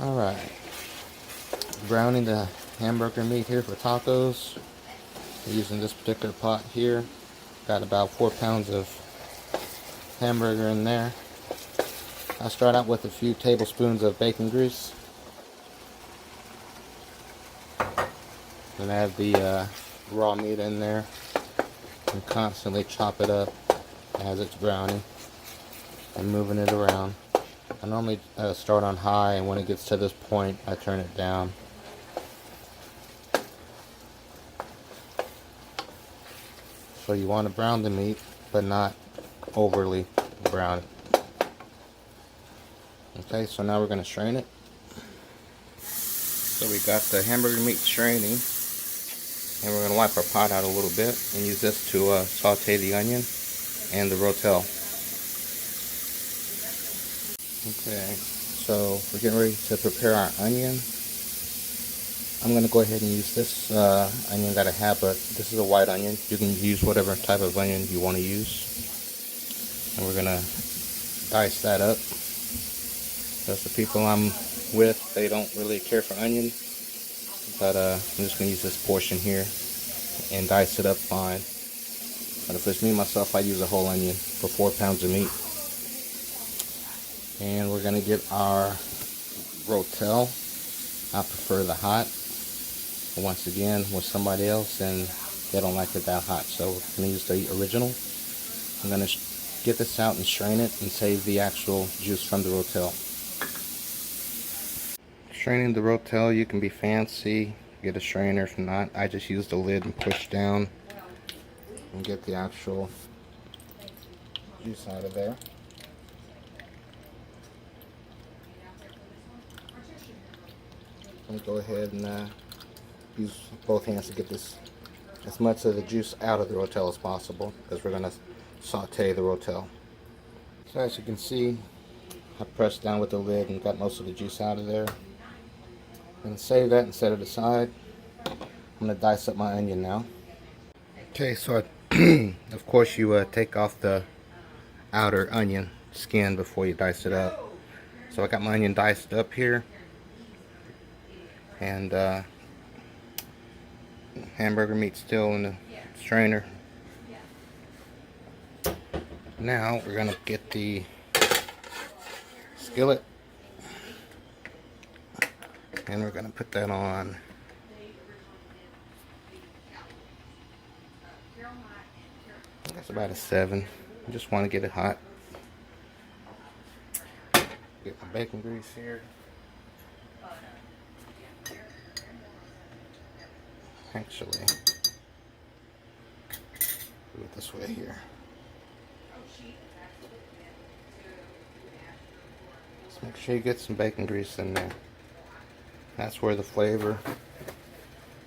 Alright, browning the hamburger meat here for tacos. We're using this particular pot here. Got about 4 pounds of hamburger in there. I start out with a few tablespoons of bacon grease. Then add the raw meat in there and constantly chop it up as it's browning and moving it around. I normally start on high, and when it gets to this point I turn it down. So you want to brown the meat but not overly brown it. Okay, so now we're going to strain it. So we got the hamburger meat straining, and we're going to wipe our pot out a little bit and use this to saute the onion and the rotel. Okay, so we're getting ready to prepare our onion. I'm going to go ahead and use this onion that I have, but this is a white onion. You can use whatever type of onion you want to use. And we're going to dice that up. Because the people I'm with, they don't really care for onion. But I'm just going to use this portion here and dice it up fine. But if it's me myself, I use a whole onion for 4 pounds of meat. And we're going to get our rotel. I prefer the hot. But once again, with somebody else, and they don't like it that hot, so we're going to use the original. I'm going to get this out and strain it and save the actual juice from the rotel. Straining the rotel, you can be fancy, get a strainer. If not, I just use the lid and push down and get the actual juice out of there. I'm going to go ahead and use both hands to get this as much of the juice out of the rotel as possible, because we're going to saute the rotel. So as you can see, I pressed down with the lid and got most of the juice out of there. I'm going to save that and set it aside. I'm going to dice up my onion now. Okay, so of course you take off the outer onion skin before you dice it up. So I got my onion diced up here, and hamburger meat still in the strainer. Now we're going to get the skillet, and we're going to put that on. That's about a 7. I just want to get it hot. Get my bacon grease here. Actually, do it this way here. Just make sure you get some bacon grease in there. That's where the flavor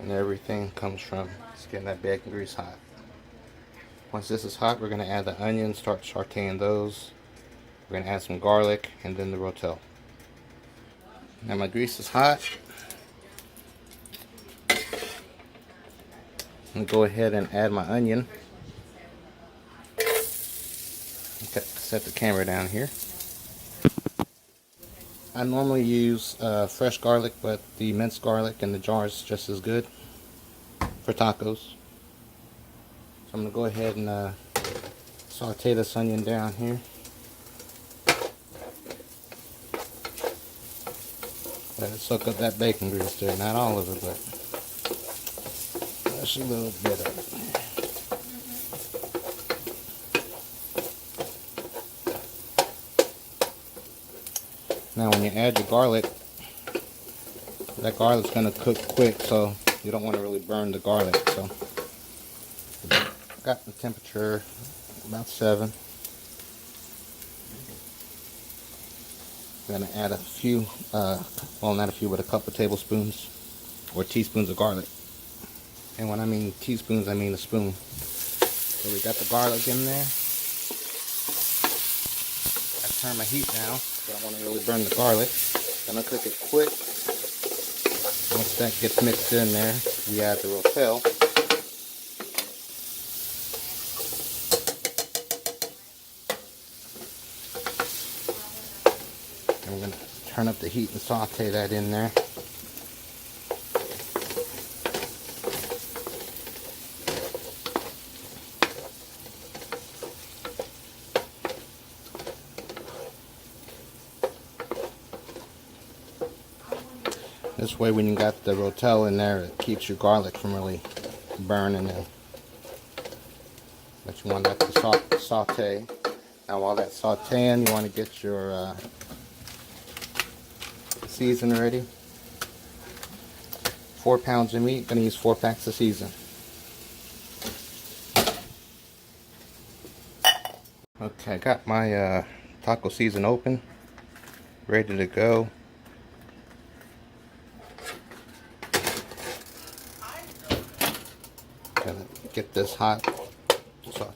and everything comes from. Just getting that bacon grease hot. Once this is hot, we're going to add the onions, start sauteing those. We're going to add some garlic and then the rotel. Now my grease is hot. I'm going to go ahead and add my onion. Okay, set the camera down here. I normally use fresh garlic, but the minced garlic in the jar is just as good for tacos. So I'm going to go ahead and saute this onion down here. Let it soak up that bacon grease there. Not all of it, but just a little bit of it. Now when you add your garlic, that garlic's going to cook quick, so you don't want to really burn the garlic. So got the temperature about 7. I'm going to add a few, well, not a few, but a couple tablespoons or teaspoons of garlic. And when I mean teaspoons, I mean a spoon. So we got the garlic in there. I turn my heat down, so I don't want to really burn the garlic. I'm going to cook it quick. Once that gets mixed in there, we add the rotel. And we're going to turn up the heat and saute that in there. This way, when you got the rotel in there, it keeps your garlic from really burning it. But you want that to saute. Now, while that's sauteing, you want to get your season ready. 4 pounds of meat, gonna use 4 packs of season. Okay, I got my taco season open, ready to go. Gonna get this hot, so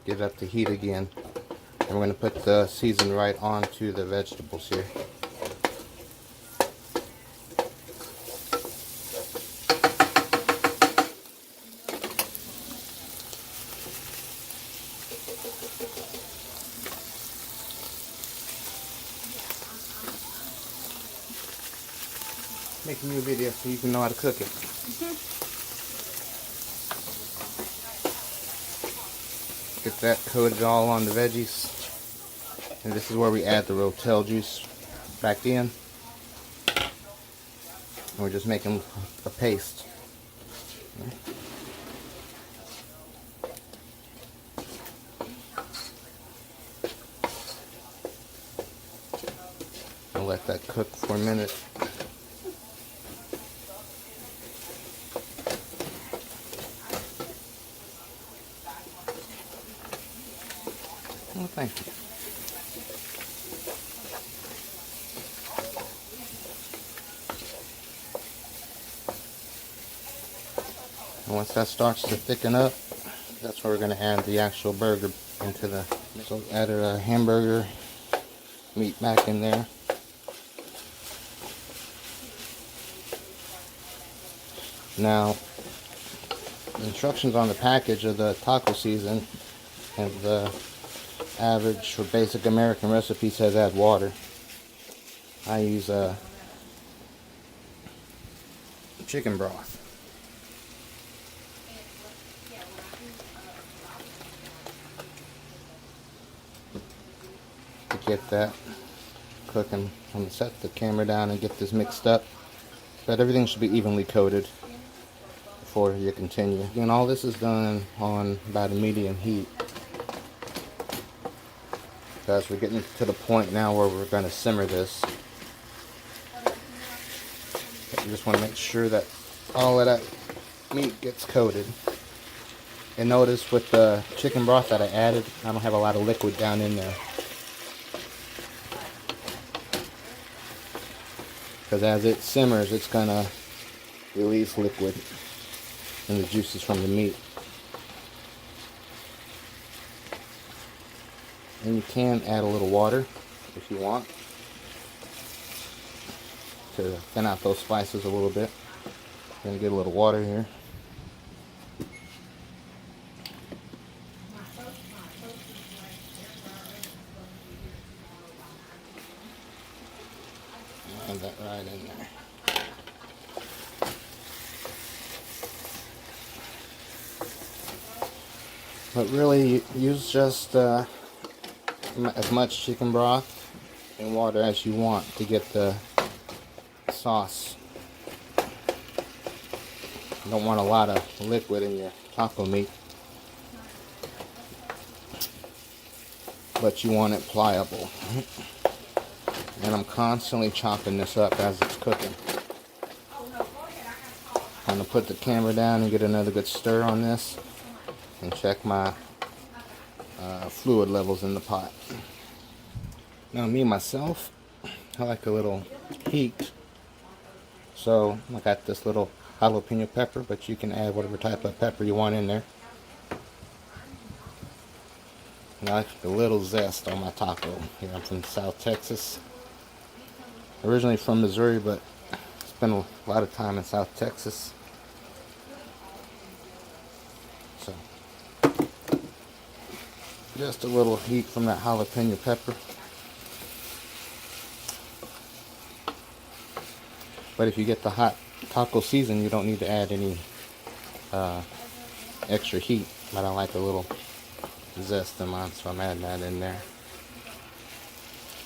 get it up to heat again. And we're gonna put the season right onto the vegetables here. Making you a video so you can know how to cook it. Get that coated all on the veggies. And this is where we add the rotel juice back in. And we're just making a paste. I'll let that cook for a minute. Oh, thank you. And once that starts to thicken up, that's where we're going to add the actual burger into the. So added a hamburger meat back in there. Now, the instructions on the package of the taco season and the average or basic American recipe says add water. I use chicken broth. To get that cooking, I'm going to set the camera down and get this mixed up. But everything should be evenly coated before you continue. Again, all this is done on about a medium heat. Because we're getting to the point now where we're going to simmer this. You just want to make sure that all of that meat gets coated. And notice with the chicken broth that I added, I don't have a lot of liquid down in there. Because as it simmers, it's going to release liquid and the juices from the meat. And you can add a little water if you want to thin out those spices a little bit. I'm going to get a little water here. Add that right in there. But really, use just as much chicken broth and water as you want to get the sauce. You don't want a lot of liquid in your taco meat, but you want it pliable. And I'm constantly chopping this up as it's cooking. I'm going to put the camera down and get another good stir on this and check my fluid levels in the pot. Now me myself, I like a little heat, so I got this little jalapeno pepper, but you can add whatever type of pepper you want in there. And I like a little zest on my taco. Here, I'm from South Texas, originally from Missouri, but spent a lot of time in South Texas. So just a little heat from that jalapeno pepper. But if you get the hot taco season, you don't need to add any extra heat. But I like a little zest in mine, so I'm adding that in there.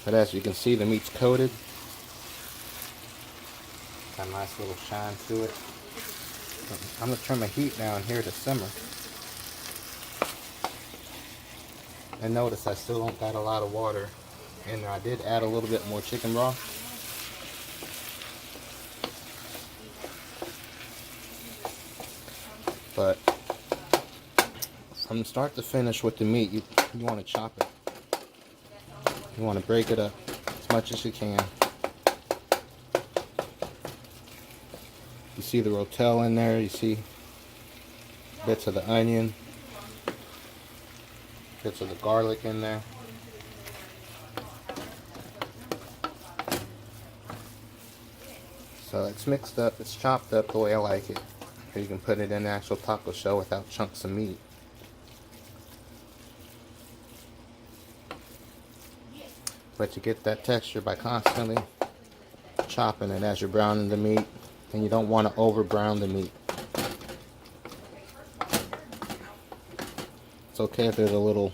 But as you can see, the meat's coated. Got a nice little shine to it. I'm going to turn my heat down here to simmer. And notice I still don't got a lot of water in there. I did add a little bit more chicken broth. But from start to finish with the meat, you want to chop it. You want to break it up as much as you can. You see the rotel in there, you see bits of the onion, bits of the garlic in there. So it's mixed up, it's chopped up the way I like it. So you can put it in the actual taco shell without chunks of meat. But you get that texture by constantly chopping it as you're browning the meat. And you don't want to over brown the meat. It's okay if there's a little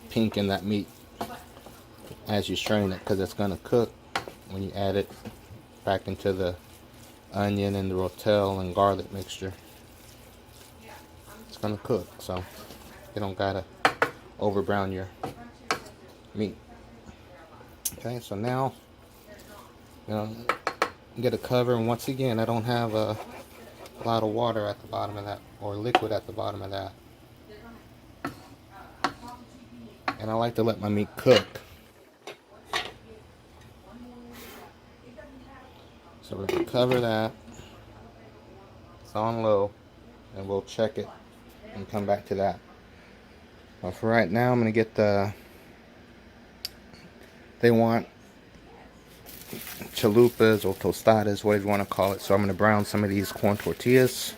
pink in that meat as you strain it, because it's going to cook when you add it back into the onion and the rotel and garlic mixture. It's going to cook, so you don't got to over brown your meat. Okay, so now get a cover, and once again I don't have a lot of water at the bottom of that, or liquid at the bottom of that, and I like to let my meat cook. So we're going to cover that, it's on low, and we'll check it and come back to that. But for right now I'm going to get they want chalupas or tostadas, whatever you want to call it. So I'm going to brown some of these corn tortillas,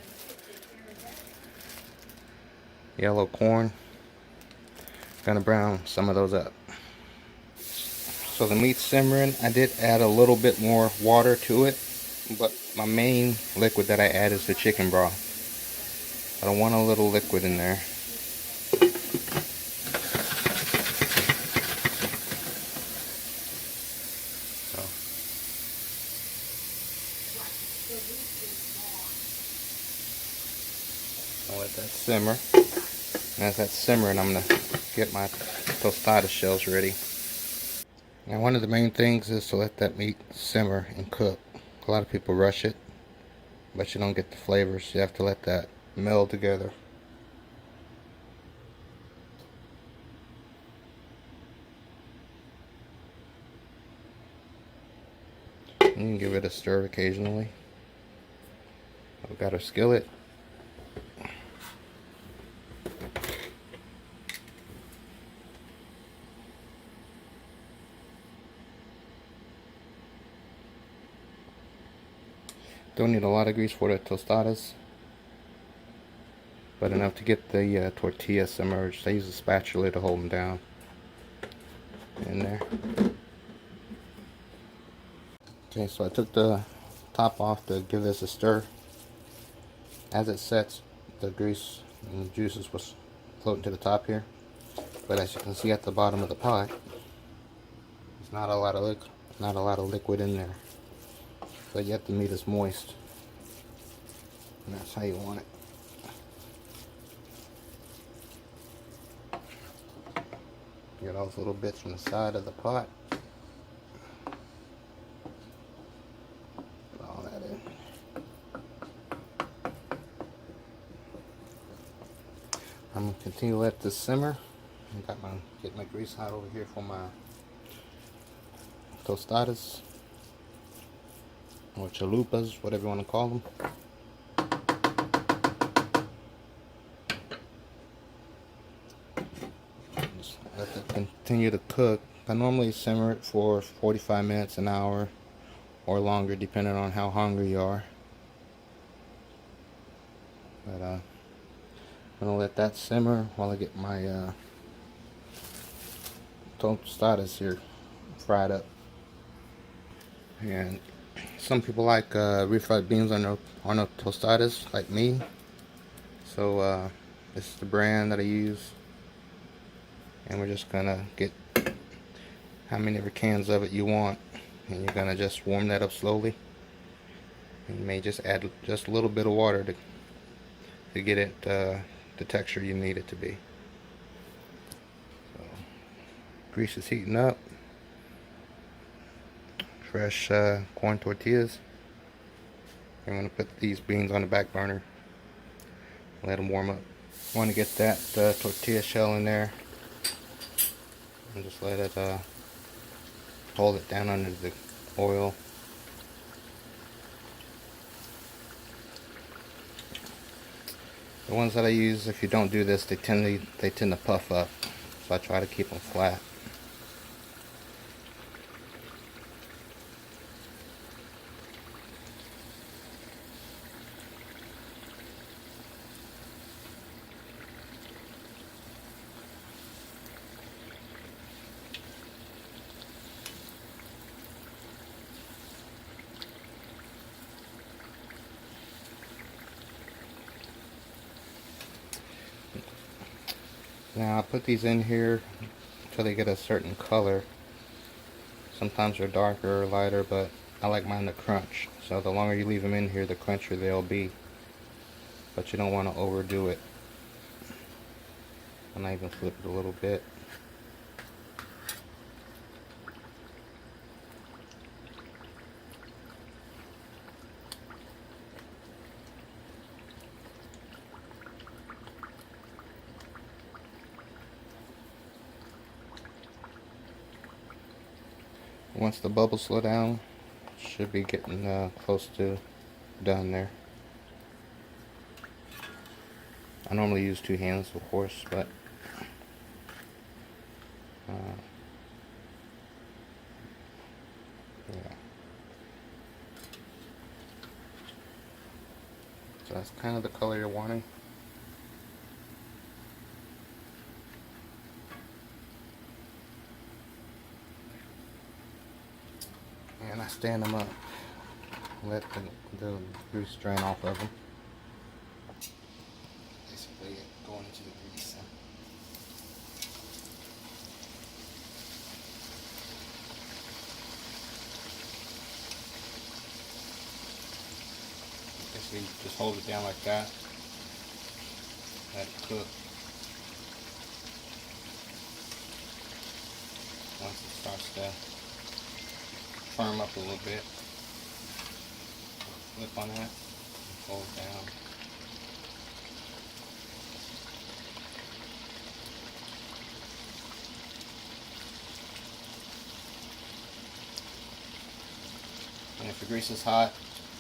yellow corn. Going to brown some of those up. So the meat's simmering. I did add a little bit more water to it, but my main liquid that I add is the chicken broth. I don't want a little liquid in there. I'll let that simmer. And as that's simmering, I'm going to get my tostada shells ready. Now, one of the main things is to let that meat simmer and cook. A lot of people rush it, but you don't get the flavors. You have to let that meld together. You can give it a stir occasionally. I've got a skillet. Don't need a lot of grease for the tostadas, but enough to get the tortillas submerged. I use a spatula to hold them down in there. Okay, so I took the top off to give this a stir. As it sets, the grease and the juices was floating to the top here, but as you can see at the bottom of the pot, there's not a lot of liquid in there, but yet the meat is moist, and that's how you want it. Get all those little bits from the side of the pot. Put all that in. I'm gonna continue to let this simmer. I got get my grease hot over here for my tostadas or chalupas, whatever you want to call them. Just let that continue to cook. I normally simmer it for 45 minutes, an hour, or longer, depending on how hungry you are. But I'm gonna let that simmer while I get my tostadas here fried up. And Some people like refried beans on their tostadas, like me. So this is the brand that I use, and we're just gonna get how many ever cans of it you want, and you're gonna just warm that up slowly. And you may just add just a little bit of water to get it the texture you need it to be. So, grease is heating up. Fresh corn tortillas. I'm going to put these beans on the back burner. Let them warm up. Want to get that tortilla shell in there and just let it hold it down under the oil. The ones that I use, if you don't do this, they tend to puff up. So I try to keep them flat. Now I put these in here until they get a certain color. Sometimes they're darker or lighter, but I like mine to crunch. So the longer you leave them in here, the crunchier they'll be. But you don't want to overdo it. And I even flip it a little bit. Once the bubbles slow down, should be getting close to done there. I normally use 2 hands, of course, but yeah. So that's kind of the color you're wanting. And I stand them up, let the grease drain off of them. Basically going into the grease. Basically just hold it down like that, let it cook. Once it starts to firm up a little bit, flip on that, hold it down. And if the grease is hot,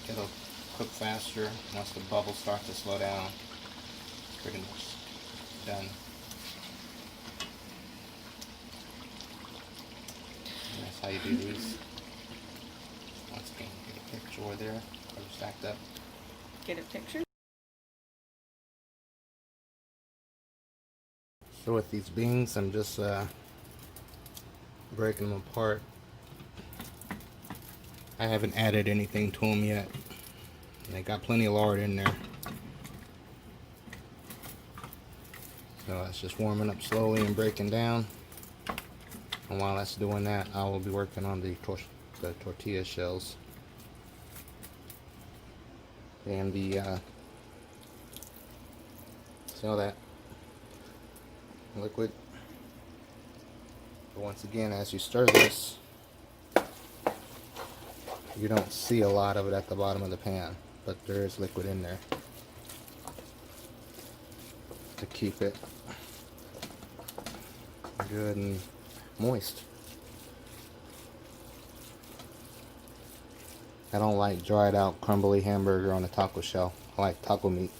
it'll cook faster. Once the bubbles start to slow down, it's pretty much done. And that's how you do these. Once again, get a picture over there, they're stacked up. Get a picture? So with these beans, I'm just breaking them apart. I haven't added anything to them yet. And they got plenty of lard in there. So it's just warming up slowly and breaking down. And while that's doing that, I will be working on the tortilla shells. And the, see all that liquid? But once again, as you stir this, you don't see a lot of it at the bottom of the pan, but there is liquid in there to keep it good and moist. I don't like dried out crumbly hamburger on a taco shell. I like taco meat.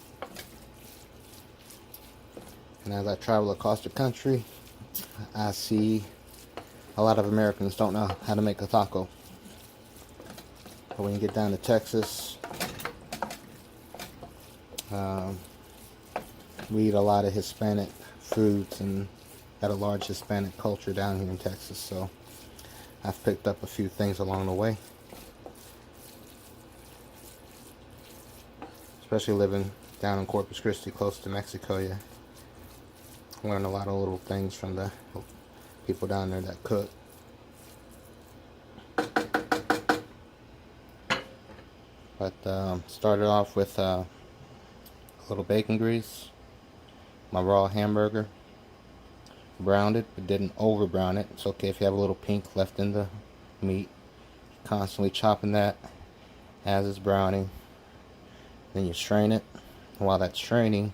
And as I travel across the country, I see a lot of Americans don't know how to make a taco. But when you get down to Texas, we eat a lot of Hispanic foods and got a large Hispanic culture down here in Texas. So I've picked up a few things along the way. especially living down in Corpus Christi, close to Mexico. You learn a lot of little things from the people down there that cook. But started off with a little bacon grease, my raw hamburger, browned it, but didn't over brown it. It's okay if you have a little pink left in the meat. Constantly chopping that as it's browning. Then you strain it. While that's straining,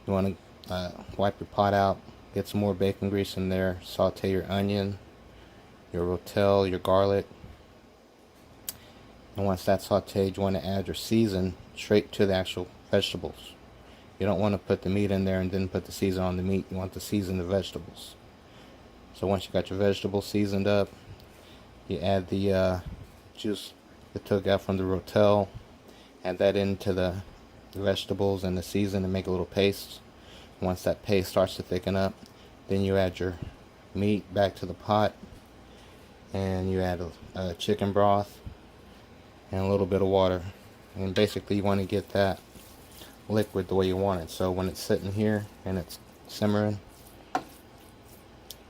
you want to wipe your pot out, get some more bacon grease in there, saute your onion, your rotel, your garlic. And once that's sauteed, you want to add your season straight to the actual vegetables. You don't want to put the meat in there and then put the season on the meat. You want to season the vegetables. So once you got your vegetables seasoned up, you add the juice that took out from the rotel, add that into the vegetables and the season and make a little paste. Once that paste starts to thicken up, then you add your meat back to the pot, and you add a chicken broth and a little bit of water. And basically you want to get that liquid the way you want it. So when it's sitting here and it's simmering,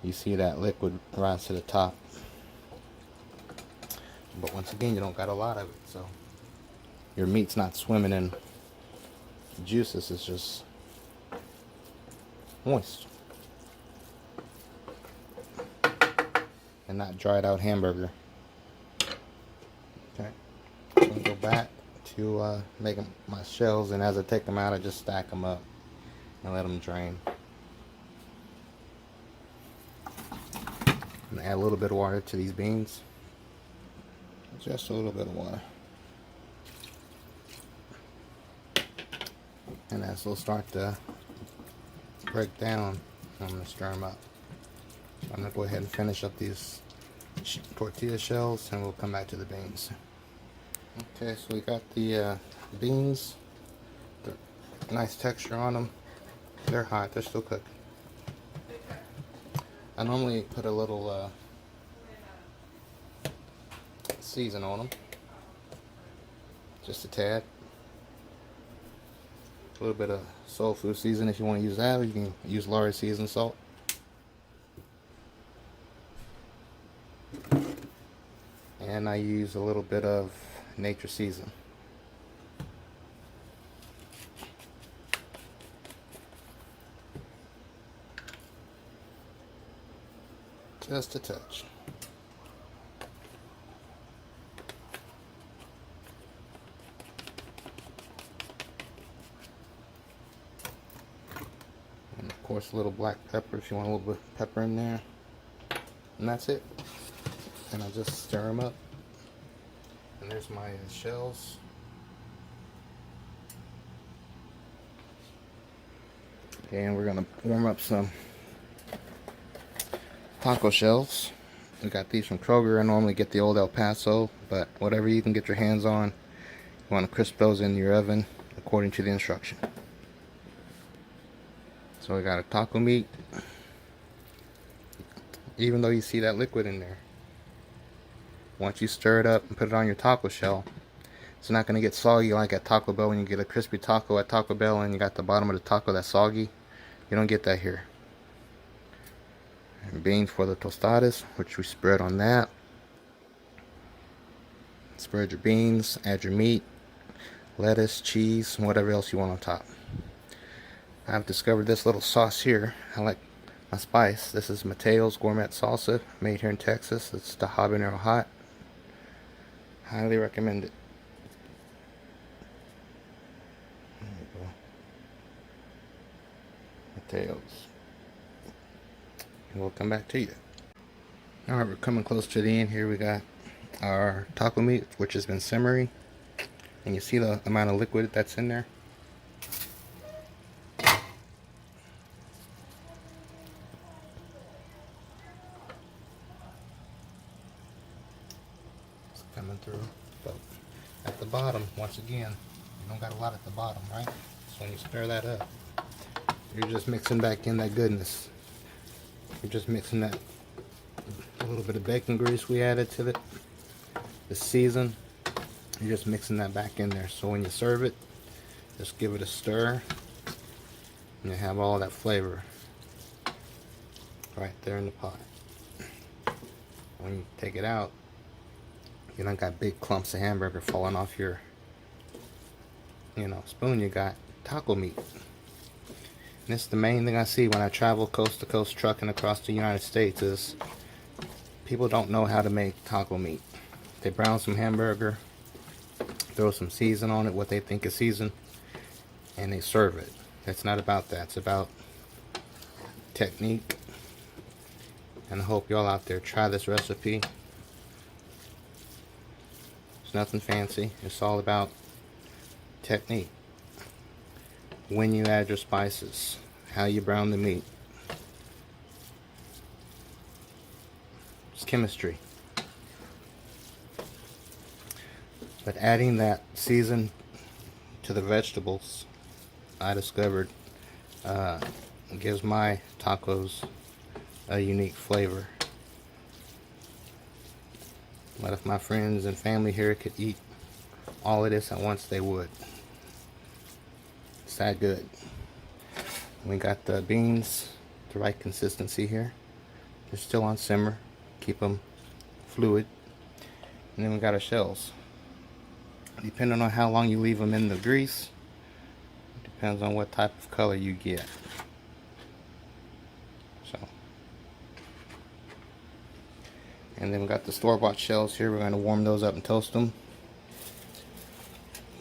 you see that liquid rise to the top. But once again, you don't got a lot of it, so your meat's not swimming in juices, it's just moist and not dried out hamburger. Okay, I'm gonna go back to make my shells, and as I take them out, I just stack them up and let them drain. I'm gonna add a little bit of water to these beans, just a little bit of water. And as they'll start to break down, I'm going to stir them up. So I'm going to go ahead and finish up these tortilla shells, and we'll come back to the beans. Okay, so we got the beans. Nice texture on them. They're hot, they're still cooking. I normally put a little season on them, just a tad. A little bit of soul food season if you want to use that, or you can use Laura seasoned salt. And I use a little bit of nature season. Just a touch. And of course a little black pepper if you want a little bit of pepper in there. And that's it. And I just stir them up. And there's my shells. And we're gonna warm up some taco shells. We got these from Kroger. I normally get the old El Paso, but whatever you can get your hands on, you want to crisp those in your oven according to the instruction. So we got a taco meat. Even though you see that liquid in there, once you stir it up and put it on your taco shell, it's not going to get soggy like at Taco Bell. When you get a crispy taco at Taco Bell and you got the bottom of the taco that's soggy, you don't get that here. And beans for the tostadas, which we spread on that. Spread your beans, add your meat, lettuce, cheese, and whatever else you want on top. I've discovered this little sauce here. I like my spice. This is Mateo's Gourmet Salsa, made here in Texas. It's the habanero hot. Highly recommend it. There you go. Mateo's. And we'll come back to you. Alright, we're coming close to the end here. We got our taco meat, which has been simmering. And you see the amount of liquid that's in there. Coming through. But at the bottom, once again, you don't got a lot at the bottom, right? So when you stir that up, you're just mixing back in that goodness. You're just mixing that a little bit of bacon grease we added to it, the season. You're just mixing that back in there. So when you serve it, Just give it a stir, and you have all that flavor right there in the pot. When you take it out, you don't got big clumps of hamburger falling off your, spoon. You got taco meat. And this is the main thing I see when I travel coast to coast trucking across the United States is people don't know how to make taco meat. They brown some hamburger, throw some season on it, what they think is season, and they serve it. It's not about that. It's about technique. And I hope y'all out there try this recipe. It's nothing fancy. It's all about technique. When you add your spices, how you brown the meat. It's chemistry. But adding that season to the vegetables, I discovered gives my tacos a unique flavor. But if my friends and family here could eat all of this at once, they would. It's that good. We got the beans the right consistency here. They're still on simmer. Keep them fluid. And then we got our shells. Depending on how long you leave them in the grease, depends on what type of color you get. So, and then we got the store-bought shells here. We're going to warm those up and toast them.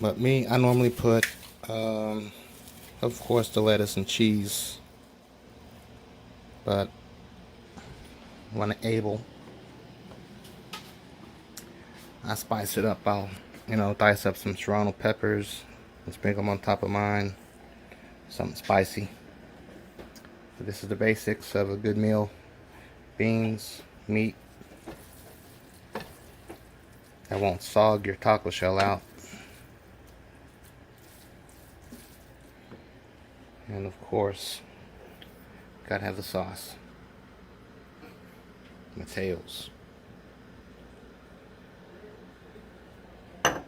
But me, I normally put, of course, the lettuce and cheese. But when I'm able, I spice it up. I'll, dice up some serrano peppers and sprinkle them on top of mine. Something spicy. But this is the basics of a good meal. Beans, meat. That won't sog your taco shell out. And of course, gotta have the sauce. Mateos. And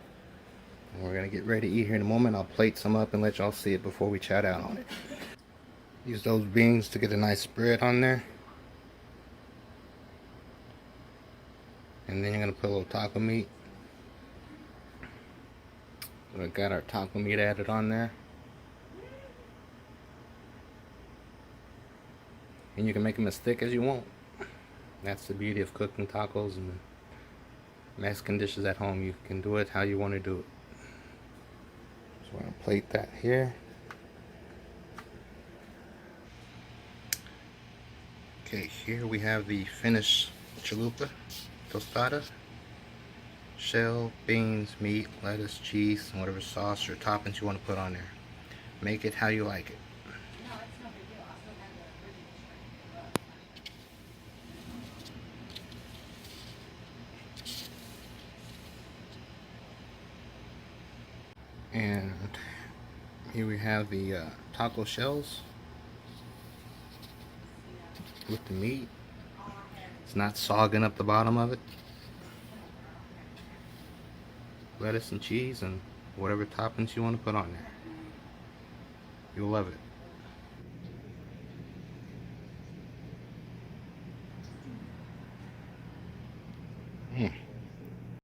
we're gonna get ready to eat here in a moment. I'll plate some up and let y'all see it before we chat out on it. Use those beans to get a nice spread on there. And then you're gonna put a little taco meat. So we got our taco meat added on there. And you can make them as thick as you want. That's the beauty of cooking tacos and Mexican dishes at home. You can do it how you want to do it. So we're going to plate that here. Okay, here we have the finished chalupa tostada. Shell, beans, meat, lettuce, cheese, and whatever sauce or toppings you want to put on there. Make it how you like it. And here we have the taco shells with the meat. It's not sogging up the bottom of it. Lettuce and cheese and whatever toppings you want to put on there. You'll love it.